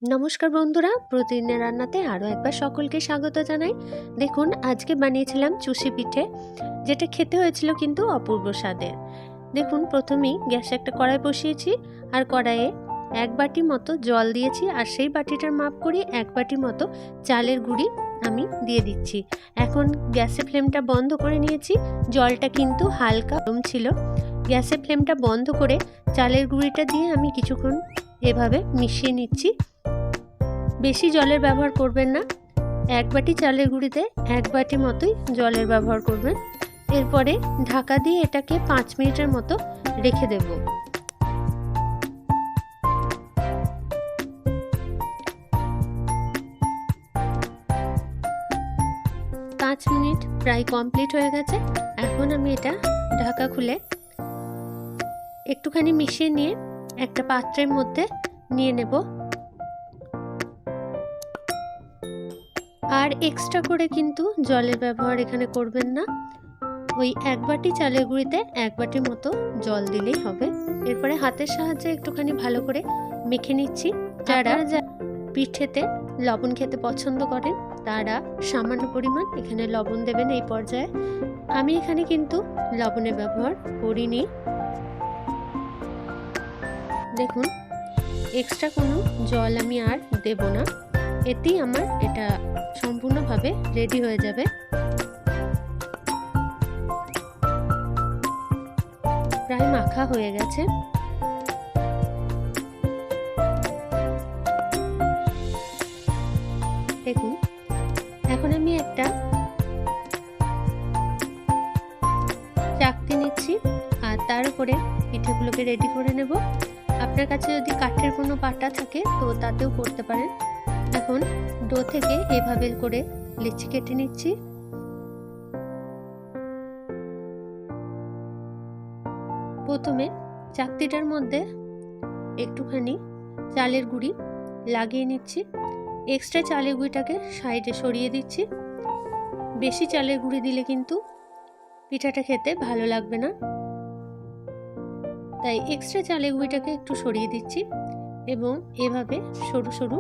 নমস্কার বন্ধুরা, প্রতিদিনের রান্নাতে আরও একবার সকলকে স্বাগত জানাই। দেখুন, আজকে বানিয়েছিলাম চুষি পিঠে, যেটা খেতে হয়েছিল কিন্তু অপূর্ব স্বাদের। দেখুন, প্রথমেই গ্যাসে একটা কড়াই বসিয়েছি, আর কড়াইয়ে 1 বাটি মতো জল দিয়েছি, আর সেই বাটিটার মাপ করি 1 বাটি মতো চালের গুঁড়ি আমি দিয়ে দিচ্ছি। এখন গ্যাসের ফ্লেমটা বন্ধ করে নিয়েছি। জলটা কিন্তু হালকা গরম ছিল। গ্যাসের ফ্লেমটা বন্ধ করে চালের গুঁড়িটা দিয়ে আমি কিছুক্ষণ এভাবে মিশিয়ে নিচ্ছি। বেশি জলের ব্যবহার করবেন না। 1 বাটি চালের গুঁড়িতে 1 বাটি মতোই জলের ব্যবহার করবেন। এরপরে ঢাকা দিয়ে এটাকে 5 মিনিটের মতো রেখে দেব। 5 মিনিট প্রায় কমপ্লিট হয়ে গেছে। এখন আমি এটা ঢাকা খুলে একটুখানি মিশিয়ে নিয়ে একটা পাত্রের মধ্যে নিয়ে নেব। আর এক্সট্রা করে কিন্তু জলের ব্যবহার এখানে করবেন না। ওই 1 বাটি চালের গুঁড়িতে 1 বাটি মতো জল দিলেই হবে। এরপরে হাতের সাহায্যে একটুখানি ভালো করে মেখে নিচ্ছি। যারা পিঠেতে লবণ খেতে পছন্দ করেন তারা সামান্য পরিমাণ এখানে লবণ দেবেন এই পর্যায়ে। আমি এখানে কিন্তু লবণের ব্যবহার করিনি। দেখুন, এক্সট্রা কোনো জল আমি আর দেব না। এতেই আমার এটা সম্পূর্ণভাবে রেডি হয়ে যাবে। প্রায় মাখা হয়ে গেছে। দেখুন, এখন আমি একটা চাকতি নিচ্ছি, আর তার উপরে পিঠেগুলোকে রেডি করে নেব। আপনার কাছে যদি কাঠের কোনো পাটা থাকে তো তাতেও করতে পারেন। এখন ডো থেকে এভাবে করে লেচি কেটে নিচ্ছি। প্রথমে চাকতিটার মধ্যে একটুখানি চালের গুঁড়ি লাগিয়ে নিচ্ছি। এক্সট্রা চালের গুঁড়িটাকে সাইডে সরিয়ে দিচ্ছি। বেশি চালের গুঁড়ি দিলে কিন্তু পিঠাটা খেতে ভালো লাগবে না, তাই এক্সট্রা চালের গুঁড়িটাকে একটু সরিয়ে দিচ্ছি এবং এভাবে সরু সরু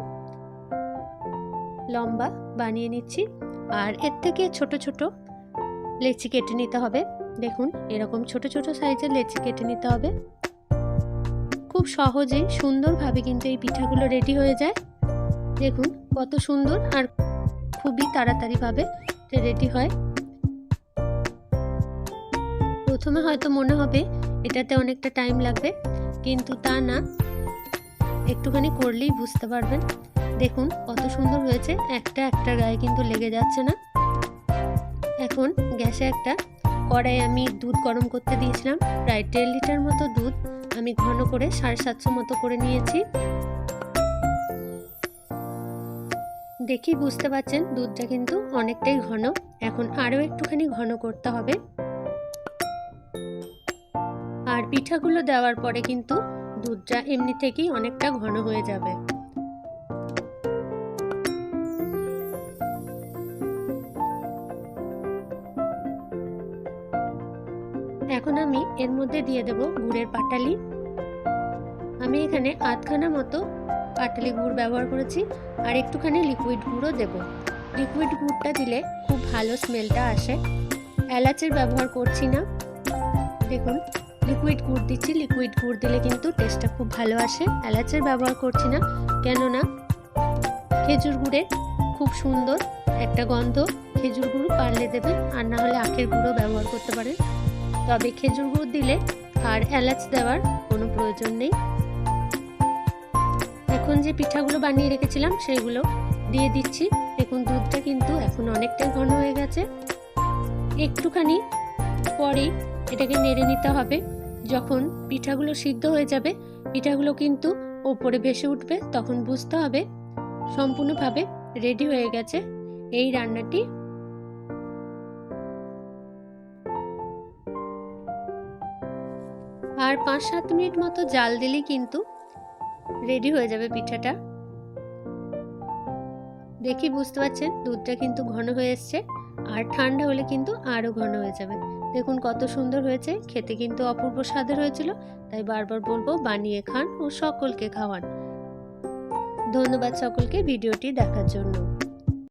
লম্বা বানিয়ে নিচ্ছি। আর এর থেকে ছোট ছোট লেচি কেটে নিতে হবে। দেখুন, এরকম ছোট ছোট সাইজের লেচি কেটে নিতে হবে। খুব সহজেই সুন্দরভাবে কিন্তু এই পিঠাগুলো রেডি হয়ে যায়। দেখুন কত সুন্দর, আর খুবই তাড়াতাড়িভাবে রেডি হয়। প্রথমে হয়তো মনে হবে এটাতে অনেকটা টাইম লাগবে, কিন্তু তা না, একটুখানি করলেই বুঝতে পারবেন। দেখুন কত সুন্দর হয়েছে, একটা একটা গায়ে কিন্তু লেগে যাচ্ছে না। এখন গ্যাসে একটা কড়াই আমি দুধ গরম করতে দিয়েছিলাম। প্রায় 1.5 লিটার মতো দুধ আমি ঘন করে 750 মতো করে নিয়েছি। দেখি বুঝতে পারছেন দুধটা কিন্তু অনেকটাই ঘন। এখন আরও একটুখানি ঘন করতে হবে। আর পিঠাগুলো দেওয়ার পরে কিন্তু দুধটা এমনি থেকেই অনেকটা ঘন হয়ে যাবে। এখন আমি এর মধ্যে দিয়ে দেব গুড়ের পাটালি। আমি এখানে আধখানা মতো পাটালি গুড় ব্যবহার করেছি, আর একটুখানি লিকুইড গুড়ও দেব। লিকুইড গুড়টা দিলে খুব ভালো স্মেলটা আসে। এলাচের ব্যবহার করছি না। দেখুন, লিকুইড গুড় দিচ্ছি। লিকুইড গুড় দিলে কিন্তু টেস্টটা খুব ভালো আসে। এলাচের ব্যবহার করছি না, কেননা খেজুর গুড়ের খুব সুন্দর একটা গন্ধ। খেজুর গুঁড়ো পারলে দেবেন, আর না হলে আখের গুঁড়ো ব্যবহার করতে পারেন। তবে খেজুর গুড় দিলে আর এলাচ দেওয়ার কোনো প্রয়োজন নেই। এখন যে পিঠাগুলো বানিয়ে রেখেছিলাম সেগুলো দিয়ে দিচ্ছি। দেখুন, দুধটা কিন্তু এখন অনেকটাই ঘন হয়ে গেছে। একটুখানি পরেই এটাকে নেড়ে নিতে হবে। যখন পিঠাগুলো সিদ্ধ হয়ে যাবে, পিঠাগুলো কিন্তু ওপরে ভেসে উঠবে, তখন বুঝতে হবে সম্পূর্ণভাবে রেডি হয়ে গেছে এই রান্নাটি। আর 5-7 মিনিট মতো জাল দিলেই কিন্তু রেডি হয়ে যাবে পিঠাটা। দেখি বুঝতে পারছেন দুধটা কিন্তু ঘন হয়ে এসছে, আর ঠান্ডা হলে কিন্তু আরও ঘন হয়ে যাবে। দেখুন কত সুন্দর হয়েছে, খেতে কিন্তু অপূর্ব স্বাদের হয়েছিল। তাই বারবার বলবো, বানিয়ে খান ও সকলকে খাওয়ান। ধন্যবাদ সকলকে ভিডিওটি দেখার জন্য।